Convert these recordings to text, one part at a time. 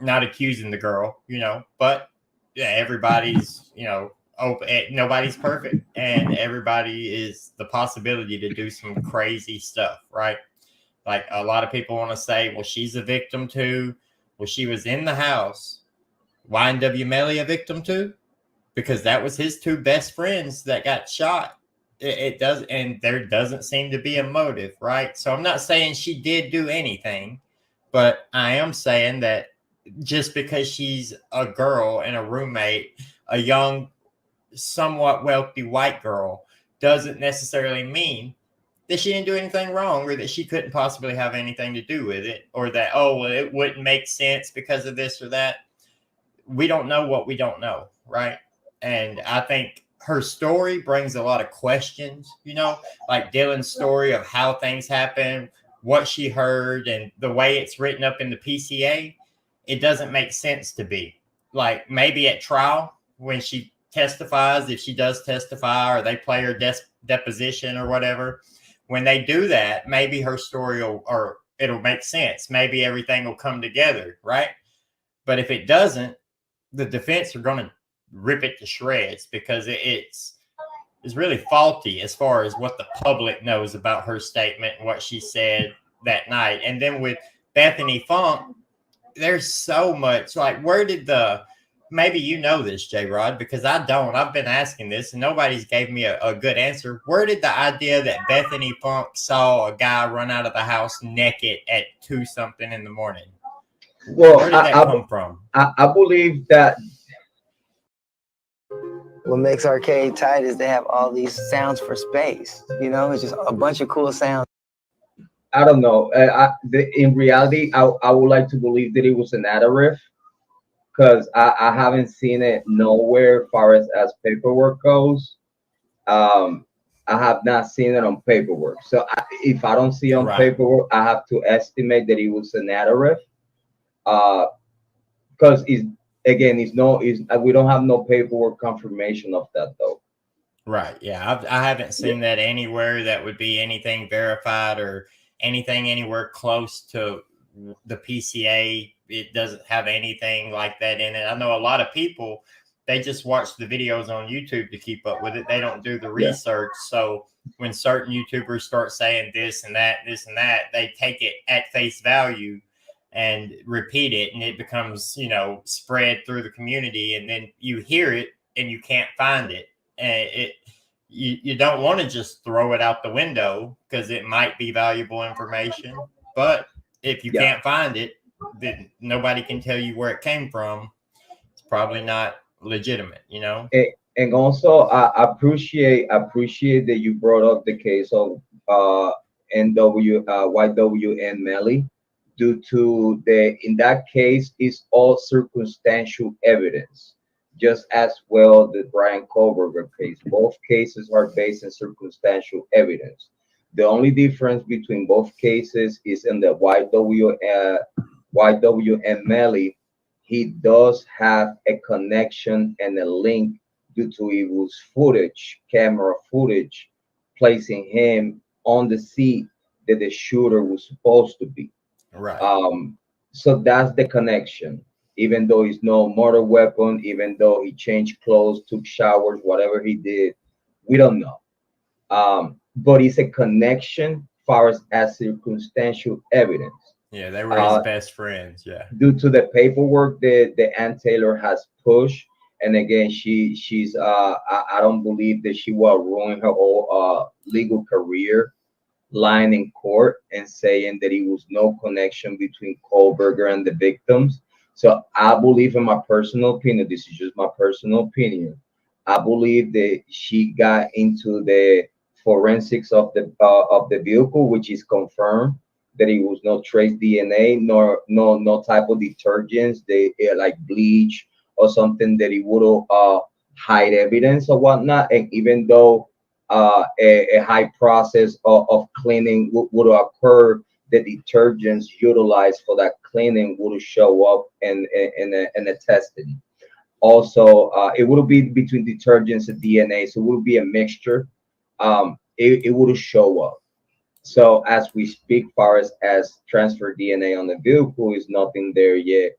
Not accusing the girl, but yeah, everybody's, open. Nobody's perfect, and everybody is the possibility to do some crazy stuff, right? Like a lot of people want to say, well, she's a victim too. Well, she was in the house. YNW Melly a victim too? Because that was his two best friends that got shot. It does, and there doesn't seem to be a motive, right? So I'm not saying she did do anything, but I am saying that just because she's a girl and a roommate, a young, somewhat wealthy white girl, doesn't necessarily mean that she didn't do anything wrong or that she couldn't possibly have anything to do with it, or that, oh, well, it wouldn't make sense because of this or that. We don't know what we don't know, right? And I think her story brings a lot of questions, like Dylan's story of how things happen, what she heard, and the way it's written up in the PCA. It doesn't make sense to be like maybe at trial when she testifies, if she does testify, or they play her deposition or whatever. When they do that, maybe her story it'll make sense. Maybe everything will come together, right? But if it doesn't, the defense are going to rip it to shreds because it's really faulty as far as what the public knows about her statement and what she said that night. And then with Bethany Funk, there's so much, like, where did maybe you know this, Jrod, because I don't. I've been asking this and nobody's gave me a good answer. Where did the idea that Bethany Funk saw a guy run out of the house naked at 2-something in the morning? Well, where did that come from? I believe that what makes Arcade tight is they have all these sounds for space. It's just a bunch of cool sounds. I don't know. In reality, I would like to believe that it was an narrative because I haven't seen it nowhere as far as paperwork goes. I have not seen it on paperwork. So if I don't see it on paperwork, I have to estimate that it was a narrative. Because we don't have no paperwork confirmation of that though. Right. Yeah. I haven't seen that anywhere that would be anything verified or anything anywhere close to the PCA. It doesn't have anything like that in it. I know a lot of people, they just watch the videos on YouTube to keep up with it. They don't do the research. So when certain YouTubers start saying this and that, they take it at face value and repeat it, and it becomes, spread through the community, and then you hear it and you can't find it. And you don't want to just throw it out the window because it might be valuable information. But if you can't find it, then nobody can tell you where it came from. It's probably not legitimate, And also, I appreciate that you brought up the case of YW and Melly, due to in that case is all circumstantial evidence, just as well the Bryan Kohberger case. Both cases are based on circumstantial evidence. The only difference between both cases is in the YW and Melly, he does have a connection and a link due to it was camera footage, placing him on the seat that the shooter was supposed to be. Right. So that's the connection. Even though it's no murder weapon, even though he changed clothes, took showers, whatever he did, we don't know. But it's a connection far as circumstantial evidence. Yeah, they were his best friends. Yeah. Due to the paperwork that Ann Taylor has pushed, and again, she's I don't believe that she will ruin her whole legal career lying in court and saying that it was no connection between Kohberger and the victims. So I believe, in my personal opinion, this is just my personal opinion, I believe that she got into the forensics of the vehicle, which is confirmed that it was no trace DNA, nor no type of detergents, like bleach or something that it would hide evidence or whatnot. And even though a high process of cleaning would occur, the detergents utilized for that cleaning would show up in the testing. Also, it would be between detergents and DNA, so it would be a mixture. It would show up. So as we speak, far as transfer DNA on the vehicle is nothing there yet,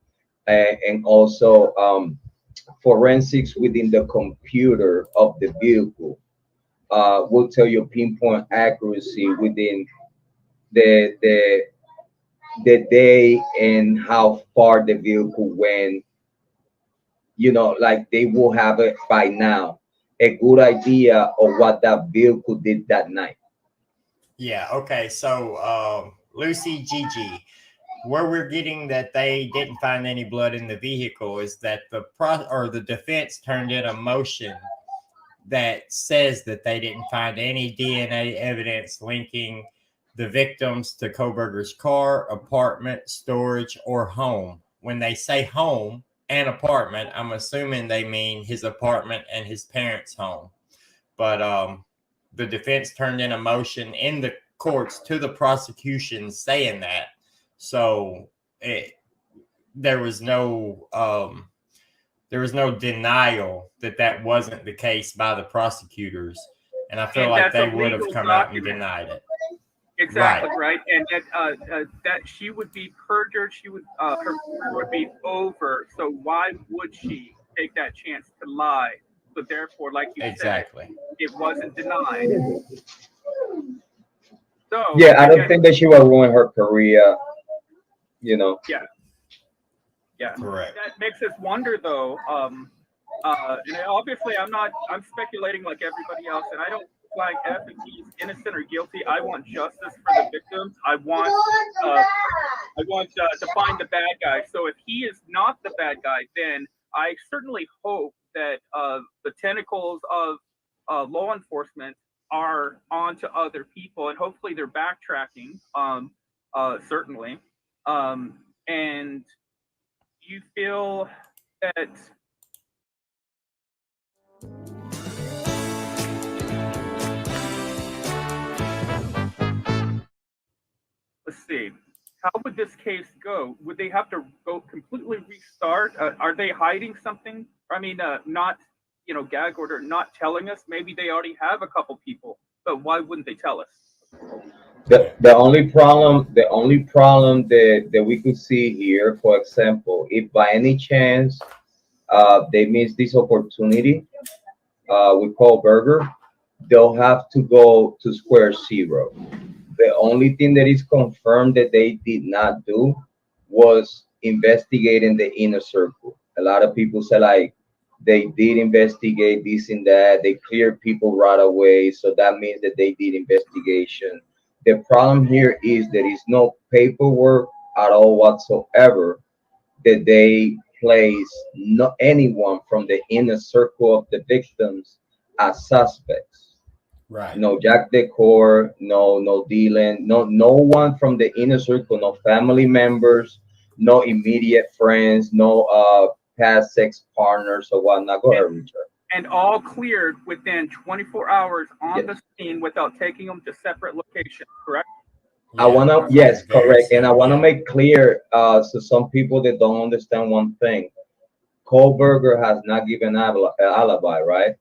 and also forensics within the computer of the vehicle will tell you pinpoint accuracy within the the the day and how far the vehicle went. You know, like they will have it by now, a good idea of what that vehicle did that night. Yeah. Okay. So, Lucy Gigi, where we're getting that they didn't find any blood in the vehicle is that the defense turned in a motion that says that they didn't find any DNA evidence linking the victims to Kohberger's car, apartment, storage, or home. When they say home and apartment, I'm assuming they mean his apartment and his parents' home. But the defense turned in a motion in the courts to the prosecution saying that. So there was no denial that that wasn't the case by the prosecutors, and I feel And like that's a they would have legal come out and document. denied it. Exactly Right. right, and that she would be perjured. She would her career would be over. So why would she take that chance to lie? So therefore, like you Exactly. said, it wasn't denied. So Yeah, I don't again, think that she will ruin her career. You know. yeah, yeah. Correct. That makes us wonder, though. And obviously, I'm speculating like everybody else, and I don't flag F if he's innocent or guilty. I want justice for the victims. I want to find the bad guy. So if he is not the bad guy, then I certainly hope that the tentacles of law enforcement are onto other people, and hopefully they're backtracking. Certainly, and you feel that. Let's see. How would this case go? Would they have to go completely restart? Are they hiding something? I mean, not, gag order, not telling us. Maybe they already have a couple people, but why wouldn't they tell us? The only problem that we could see here, for example, if by any chance they miss this opportunity with Kohberger, they'll have to go to square zero. The only thing that is confirmed that they did not do was investigating the inner circle. A lot of people say like they did investigate this and that. They cleared people right away, so that means that they did investigation. The problem here is there is no paperwork at all whatsoever that they place no anyone from the inner circle of the victims as suspects. Right. No Jack Decor, no Dylan, no one from the inner circle, no family members, no immediate friends, no past sex partners or whatnot. Go ahead, Richard. And all cleared within 24 hours on Yes. the scene without taking them to separate locations, correct? I wanna, Yeah, yes, very correct, and I soon, wanna yeah. make clear so some people that don't understand one thing. Kohberger has not given an alibi, right?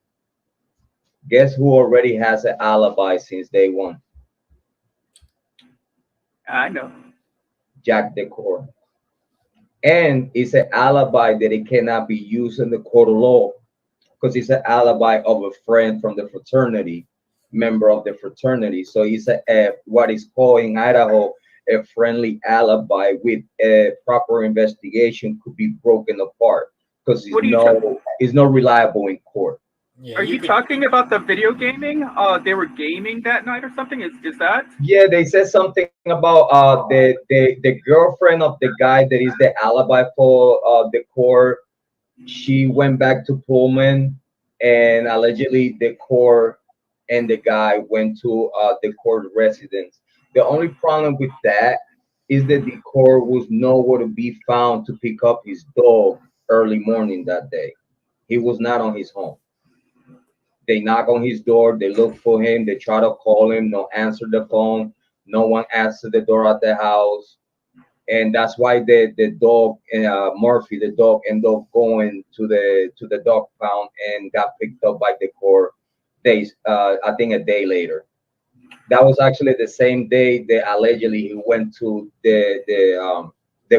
Guess who already has an alibi since day one? I know. Jack Decor. And it's an alibi that it cannot be used in the court of law because it's an alibi of a friend from the fraternity, member of the fraternity. So it's a what is called in Idaho a friendly alibi with a proper investigation could be broken apart because What are you it's not reliable in court. Yeah, Are you talking about the video gaming? They were gaming that night or something? Is that? Yeah, they said something about the girlfriend of the guy that is the alibi for the court. She went back to Pullman, and allegedly the court and the guy went to the court residence. The only problem with that is that the court was nowhere to be found to pick up his dog early morning that day. He was not on his home. They knock on his door, they look for him, they try to call him, no answer the phone, no one answered the door at the house. And that's why the dog Murphy, the dog, ended up going to the dog pound and got picked up by the court days I think a day later. That was actually the same day that allegedly he went to the